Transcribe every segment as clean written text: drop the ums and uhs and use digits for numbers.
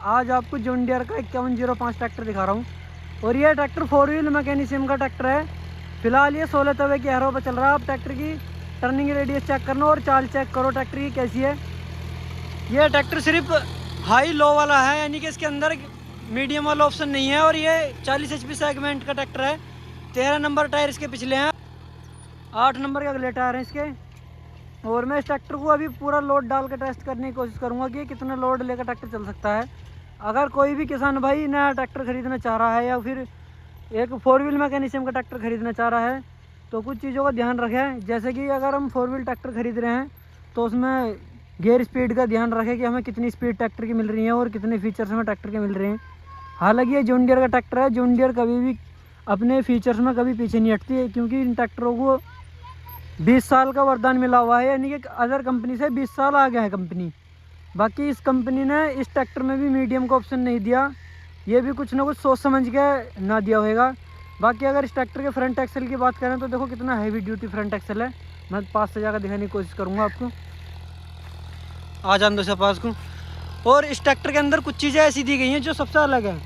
आज आपको John Deere का 5105 ट्रैक्टर दिखा रहा हूँ। और ये ट्रैक्टर 4 व्हील मैकेनिज्म का ट्रैक्टर है। फिलहाल ये 16 तवे की हैरो पर चल रहा है। आप ट्रैक्टर की टर्निंग रेडियस चेक करना और चाल चेक करो ट्रैक्टर की कैसी है। ये ट्रैक्टर सिर्फ हाई लो वाला है, यानी कि इसके अंदर मीडियम वाला ऑप्शन नहीं है। और ये 40 HP सेगमेंट का ट्रैक्टर है। 13 नंबर टायर इसके पिछले हैं, 8 नंबर के अगले टायर हैं इसके। और मैं इस ट्रैक्टर को अभी पूरा लोड डाल कर टेस्ट करने की कोशिश करूंगा कि कितना लोड लेकर ट्रैक्टर चल सकता है। अगर कोई भी किसान भाई नया ट्रैक्टर खरीदना चाह रहा है या फिर एक 4 व्हील मैकेनिज्म का ट्रैक्टर खरीदना चाह रहा है तो कुछ चीज़ों का ध्यान रखें। जैसे कि अगर हम 4 व्हील ट्रैक्टर खरीद रहे हैं तो उसमें गियर स्पीड का ध्यान रखें कि हमें कितनी स्पीड ट्रैक्टर की मिल रही है और कितने फीचर्स हमें ट्रैक्टर के मिल रहे हैं। हालांकि ये जॉन डियर का ट्रैक्टर है। जॉन डियर कभी भी अपने फीचर्स में कभी पीछे नहीं हटती है, क्योंकि इन ट्रैक्टरों को 20 साल का वरदान मिला हुआ है, यानी कि अदर कंपनी से 20 साल आगे है कंपनी। बाकी इस कंपनी ने इस ट्रैक्टर में भी मीडियम का ऑप्शन नहीं दिया, ये भी कुछ ना कुछ सोच समझ के ना दिया होगा। बाकी अगर इस ट्रैक्टर के फ्रंट एक्सल की बात करें तो देखो कितना हैवी ड्यूटी फ्रंट एक्सल है। मैं पास से जाकर दिखाने की कोशिश करूँगा आपको। आ जान दो से पास को। और इस ट्रैक्टर के अंदर कुछ चीज़ें ऐसी दी गई हैं जो सबसे अलग है।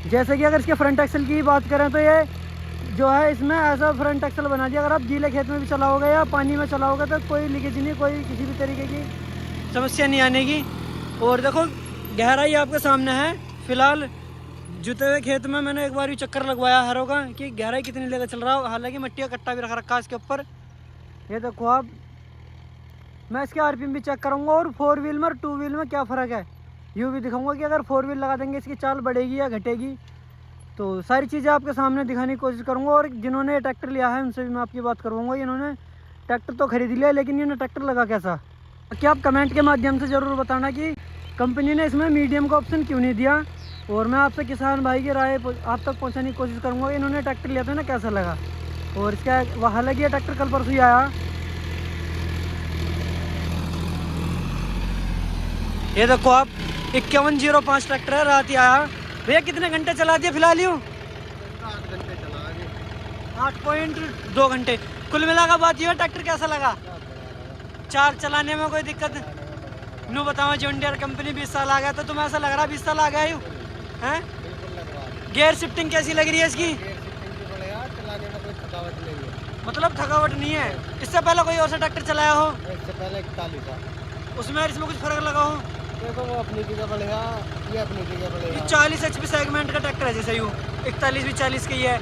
जैसे कि अगर इसके फ्रंट एक्सल की बात करें तो ये जो है इसमें ऐसा फ्रंट एक्सल बना दिया, अगर आप गीले खेत में भी चलाओगे या पानी में चलाओगे तो कोई लीकेज नहीं, कोई किसी भी तरीके की समस्या नहीं आने की। और देखो गहराई आपके सामने है। फिलहाल जुते हुए खेत में मैंने एक बार भी चक्कर लगवाया हैरो का कि गहराई कितनी लेकर चल रहा हो। हालांकि मिट्टी का कट्टा भी रख रखा है इसके ऊपर। ये देखो आप, मैं इसके RPM भी चेक करूँगा और 4 व्हील में और 2 व्हील में क्या फ़र्क है यूँ भी दिखाऊँगा कि अगर 4 व्हील लगा देंगे इसकी चाल बढ़ेगी या घटेगी। तो सारी चीज़ें आपके सामने दिखाने की कोशिश करूँगा। और जिन्होंने ट्रैक्टर लिया है उनसे भी मैं आपकी बात करवाऊँगा। इन्होंने ट्रैक्टर तो खरीद लिया, लेकिन इन्होंने ट्रैक्टर लगा कैसा। क्या आप कमेंट के माध्यम से ज़रूर बताना कि कंपनी ने इसमें मीडियम का ऑप्शन क्यों नहीं दिया। और मैं आपसे किसान भाई की राय आप तक पहुँचाने की कोशिश करूँगा कि इन्होंने ट्रैक्टर लिया था ना कैसा लगा। और इसका हालांकि ये ट्रैक्टर कल परसों ही आया। ये देखो आप 5105 ट्रैक्टर है, रात ही आया। भैया कितने घंटे चला दिए फिलहाल यूँ? 8.2 घंटे। कुल मिला का बात ये है, ट्रैक्टर कैसा लगा? चार चलाने में कोई दिक्कत नू बताओ। जॉन डियर कंपनी 20 साल आ गया तो तुम्हें ऐसा लग रहा है 20 साल आ गया यूँ हैं? गियर शिफ्टिंग कैसी लग रही है इसकी? मतलब थकावट नहीं है। इससे पहले कोई और सा ट्रैक्टर चलाया हो? इससे पहले 41 था। उसमें इसमें कुछ फर्क लगा हो? देखो वो अपनी जगह बढ़ेगा, ये अपनी जगह बढ़ेगा। ये 40 HP सेगमेंट का ट्रैक्टर है जैसे यूँ, 41 भी 40 की है।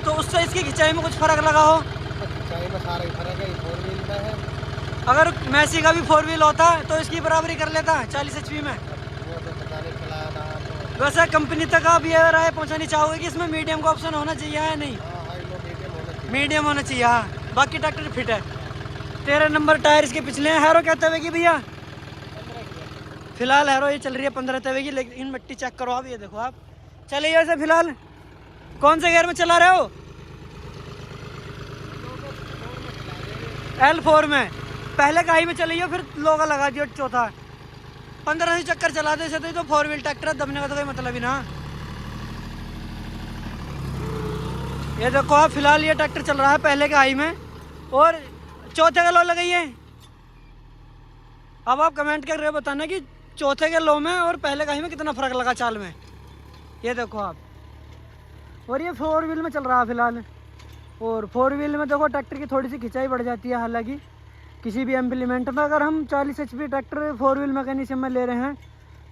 तो उससे इसकी खिंचाई में कुछ फर्क लगा हो? खिंचाई में सारा ही फर्क है। 4 व्हील में है। अगर मैसी का भी 4 व्हील होता तो इसकी बराबरी कर लेता 40 HP में। वो तो पता नहीं चलाया था। वैसे कंपनी तक आप ये राय पहुंचानी चाहोगे कि इसमें मीडियम का ऑप्शन होना चाहिए या नहीं? मीडियम होना चाहिए। हाँ, बाकी ट्रैक्टर फिट है। 13 नंबर टायर इसके पिछले हैं। हैरो क्या तवे की भैया? फिलहाल हैरो ये चल रही है 15 तवे की। लेकिन मिट्टी चेक करो आप, ये देखो आप। चलिए ऐसे फिलहाल कौन से गियर में चला रहे हो? L4 में। पहले का हाई में चलिए फिर लो का लगा दियो चौथा। 15 ही चक्कर चला दे इसे तो 4 व्हील ट्रैक्टर है, दबने का तो कोई मतलब ही ना। ये देखो आप, फिलहाल ये ट्रैक्टर चल रहा है पहले के हाई में और चौथे का लो लगाई है। अब आप कमेंट कर रहे हो बताना कि चौथे के लो में और पहले का हाई में कितना फ़र्क लगा चाल में। ये देखो आप। और ये 4 व्हील में चल रहा है फिलहाल। और 4 व्हील में देखो ट्रैक्टर की थोड़ी सी खिंचाई बढ़ जाती है। हालांकि किसी भी इम्प्लीमेंट में अगर हम 40 HP ट्रैक्टर 4 व्हील मैकेनिज्म में ले रहे हैं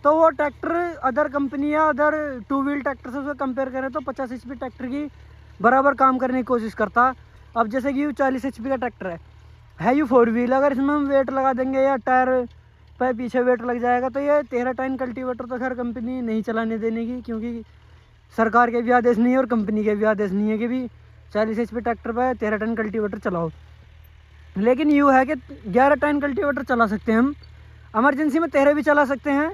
तो वो ट्रैक्टर अदर कंपनी या अदर 2 व्हील ट्रैक्टर से उसे कंपेयर करें तो 50 HP ट्रैक्टर की बराबर काम करने की कोशिश करता। अब जैसे कि 40 HP का ट्रैक्टर है यू 4 व्हील। अगर इसमें हम वेट लगा देंगे या टायर पर पीछे वेट लग जाएगा तो ये 13 टन कल्टीवेटर तो खैर कंपनी नहीं चलाने देने की, क्योंकि सरकार के भी आदेश नहीं है और कंपनी के भी आदेश नहीं है कि भी 40 HP ट्रैक्टर पर 13 टन कल्टीवेटर चलाओ। लेकिन यूँ है कि 11 टन कल्टीवेटर चला सकते हैं हम। इमरजेंसी में 13 भी चला सकते हैं,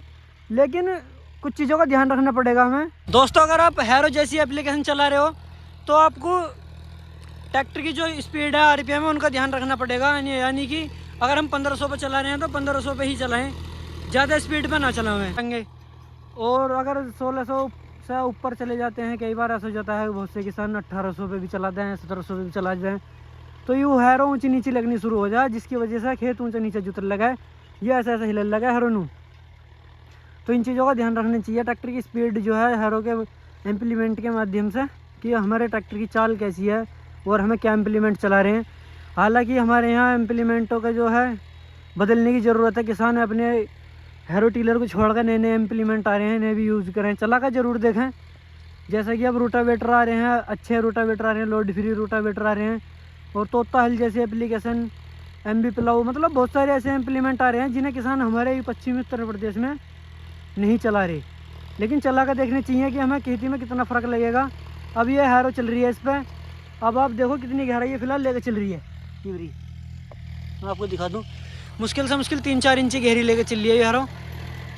लेकिन कुछ चीज़ों का ध्यान रखना पड़ेगा हमें। दोस्तों अगर आप हैरो जैसी एप्लीकेशन चला रहे हो तो आपको ट्रैक्टर की जो स्पीड है RPM है उनका ध्यान रखना पड़ेगा। यानी कि अगर हम 1500 पर चला रहे हैं तो 1500 पे ही चलाएं, ज़्यादा स्पीड पर ना चलाएं। और अगर 1600 से ऊपर चले जाते हैं, कई बार ऐसा हो जाता है बहुत से किसान 1800 पे भी चलाते हैं, 1700 पे भी चला जाए तो यूँ हैरो ऊँची नीची लगनी शुरू हो जाए, जिसकी वजह से खेत ऊँचा नीचे जुतर लगा है। ये ऐसा हिलने लगा है हैरो नू। तो इन चीज़ों का ध्यान रखना चाहिए। ट्रैक्टर की स्पीड जो है हैरो के इम्प्लीमेंट के माध्यम से कि हमारे ट्रैक्टर की चाल कैसी है और हमें क्या इम्प्लीमेंट चला रहे हैं। हालांकि हमारे यहाँ इम्प्लीमेंटों का जो है बदलने की ज़रूरत है। किसान अपने हैरो टीलर को छोड़कर नए नए इम्प्लीमेंट आ रहे हैं, इन्हें भी यूज़ करें, चला कर ज़रूर देखें। जैसा कि अब रूटावेटर आ रहे हैं, अच्छे रूटावेटर आ रहे हैं, लोड फ्री रूटावेटर आ रहे हैं, और तोता हल जैसे एप्लीकेशन, MB प्लाऊ, मतलब बहुत सारे ऐसे इम्प्लीमेंट आ रहे हैं जिन्हें किसान हमारे पश्चिमी उत्तर प्रदेश में नहीं चला रहे, लेकिन चला कर देखने चाहिए कि हमें खेती में कितना फ़र्क लगेगा। अब ये हैरो चल रही है इस पर, अब आप देखो कितनी गहराई ये फिलहाल लेकर चल रही है। यूरी मैं आपको दिखा दूँ, मुश्किल से मुश्किल 3-4 इंच गहरी लेकर चल रही है ये हैरो।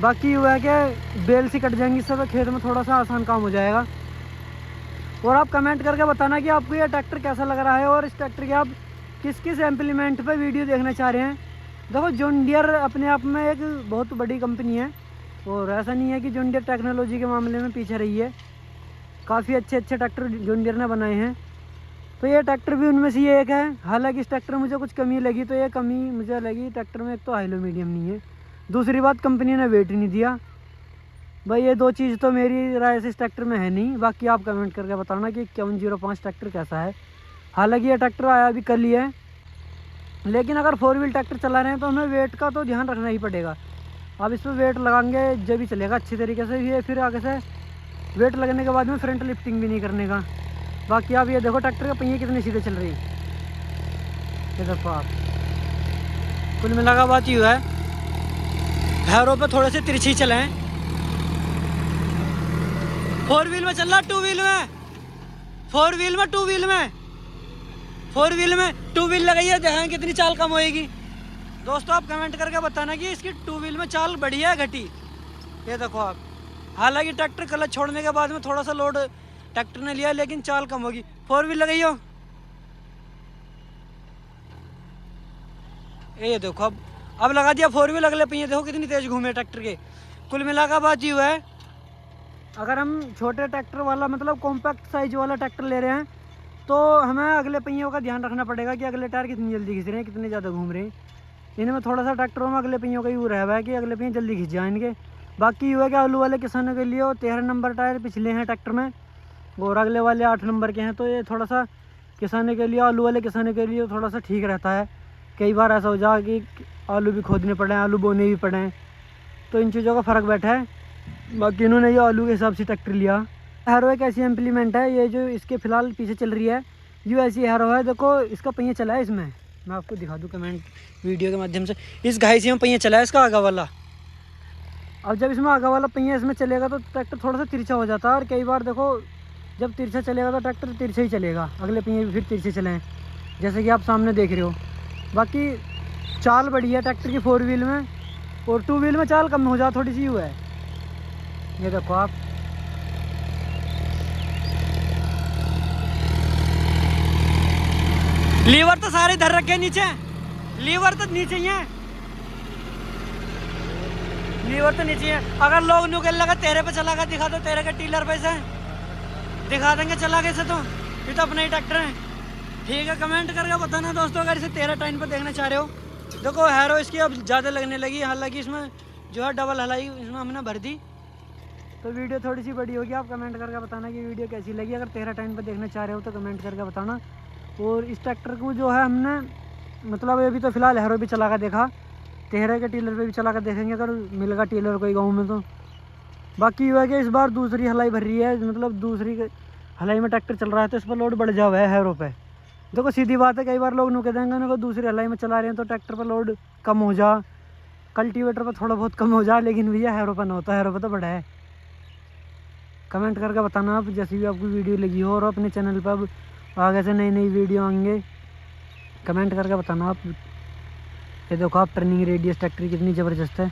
बाकी हुआ है कि बेल से कट जाएंगी सब, खेत में थोड़ा सा आसान काम हो जाएगा। और आप कमेंट करके बताना कि आपको ये ट्रैक्टर कैसा लग रहा है और इस ट्रैक्टर के आप किस किस इम्प्लीमेंट पे वीडियो देखना चाह रहे हैं। देखो जॉन डियर अपने आप में एक बहुत बड़ी कंपनी है, और ऐसा नहीं है कि जॉन डियर टेक्नोलॉजी के मामले में पीछे रही है। काफ़ी अच्छे अच्छे ट्रैक्टर जॉन डियर ने बनाए हैं, तो ये ट्रैक्टर भी उनमें से ये एक है। हालांकि इस ट्रैक्टर में मुझे कुछ कमी लगी, तो ये कमी मुझे लगी ट्रैक्टर में, एक तो हाईलो मीडियम नहीं है, दूसरी बात कंपनी ने वेट नहीं दिया। भाई ये 2 चीज़ तो मेरी राय से इस ट्रैक्टर में है नहीं। बाकी आप कमेंट करके बताना कि 5105 ट्रैक्टर कैसा है। हालांकि ये ट्रैक्टर आया भी कल ही है, लेकिन अगर 4 व्हील ट्रैक्टर चला रहे हैं तो हमें वेट का तो ध्यान रखना ही पड़ेगा। अब इस पर वेट लगाएंगे जब भी चलेगा अच्छी तरीके से। ये फिर आगे से वेट लगने के बाद में फ्रंट लिफ्टिंग भी नहीं करने का। बाकी आप ये देखो ट्रैक्टर के पहिए कितने सीधे चल रही है, ये देखो आप। कुल मिला का बात यूँ है, हैरो पे थोड़े से तिरछी चलाएं। 4 व्हील में चल रहा, 2 व्हील में, 4 व्हील में, 2 व्हील में, 4 व्हील में 2 व्हील लगाइए, देखें कितनी चाल कम होएगी। दोस्तों आप कमेंट करके बताना कि इसकी 2 व्हील में चाल बढ़िया है घटी। ये देखो आप, हालांकि ट्रैक्टर क्लच छोड़ने के बाद में थोड़ा सा लोड ट्रैक्टर ने लिया, लेकिन चाल कम होगी। 4 व्हील लगाइयो, ये देखो अब लगा दिया 4 व्हील। अगले पहिए देखो कितनी तेज घूमे ट्रैक्टर के। कुल मिला का बात यूँ है, अगर हम छोटे ट्रैक्टर वाला मतलब कॉम्पैक्ट साइज वाला ट्रैक्टर ले रहे हैं तो हमें अगले पहियों का ध्यान रखना पड़ेगा कि अगले टायर कितनी जल्दी खींच रहे हैं, कितने ज़्यादा घूम रहे हैं। इनमें थोड़ा सा ट्रैक्टरों में अगले पहियों का यूँ रहा है कि अगले पहिए जल्दी खींच जाए इनके। बाकी यूँ है कि आलू वाले किसानों के लिए 13 नंबर टायर पिछले हैं ट्रैक्टर में, और अगले वाले 8 नंबर के हैं, तो ये थोड़ा सा किसानों के लिए, आलू वाले किसानों के लिए थोड़ा सा ठीक रहता है। कई बार ऐसा हो जाए कि आलू भी खोदने पड़े, आलू बोने भी पड़े, तो इन चीज़ों का फ़र्क बैठा है। बाकी इन्होंने ये आलू के हिसाब से ट्रैक्टर लिया। हैरो एक ऐसी इम्प्लीमेंट है, ये जो इसके फ़िलहाल पीछे चल रही है ये ऐसी हैरो है। देखो इसका पहिया चला है, इसमें मैं आपको दिखा दूँ कमेंट वीडियो के माध्यम से। इस घाई में पहिया चला है इसका आगा वाला। अब जब इसमें आगा वाला पहिया इसमें चलेगा तो ट्रैक्टर थोड़ा सा तिरछा हो जाता है, और कई बार देखो जब तिरछा चलेगा तो ट्रैक्टर तिरछा ही चलेगा, अगले पहिए भी फिर तिरछे चलें, जैसे कि आप सामने देख रहे हो। बाकी चाल बड़ी है ट्रैक्टर की 4 व्हील में, और 2 व्हील में चाल कम हो जा थोड़ी सी हुआ है। ये देखो आप, लीवर तो सारे धर रखे नीचे, लीवर तो नीचे ही है, लीवर तो नीचे है। अगर लोग नुकल लगा तेरे पे चला कर दिखा दो, तेरे के टीलर पे से दिखा देंगे चला कैसे, तो ये तो अपना ही ट्रैक्टर है। ठीक है, कमेंट करके बताना दोस्तों अगर इसे 13 टाइम पर देखना चाह रहे हो। देखो हैरो इसकी अब ज़्यादा लगने लगी, हालांकि इसमें जो है डबल हलाई इसमें हमने भर दी, तो वीडियो थोड़ी सी बड़ी होगी। आप कमेंट करके बताना कि वीडियो कैसी लगी। अगर 13 टाइम पर देखना चाह रहे हो तो कमेंट करके बताना। और इस ट्रैक्टर को जो है हमने मतलब अभी तो फ़िलहाल हैरो भी चला कर देखा, 13 के टीलर पे भी चला कर देखेंगे अगर मिलेगा टीलर कोई गाँव में तो। बाकी ये है कि इस बार दूसरी हलाई भर रही है, मतलब दूसरी हलाई में ट्रैक्टर चल रहा है, तो इस पर लोड बढ़ जा हुआ है हैरो पे। देखो सीधी बात है, कई बार लोग कह देंगे उनको दूसरी हलाई में चला रहे हैं तो ट्रैक्टर पर लोड कम हो जा, कल्टीवेटर पर थोड़ा बहुत कम हो जा, लेकिन भैया हैरो पर ना होता, हैरो पर तो बड़ा है। कमेंट करके बताना आप जैसी भी आपको वीडियो लगी हो, और अपने चैनल पर अब आगे से नई नई वीडियो आएंगे, कमेंट करके बताना आप। ये देखो आप टर्निंग रेडियस ट्रैक्टर कितनी ज़बरदस्त है।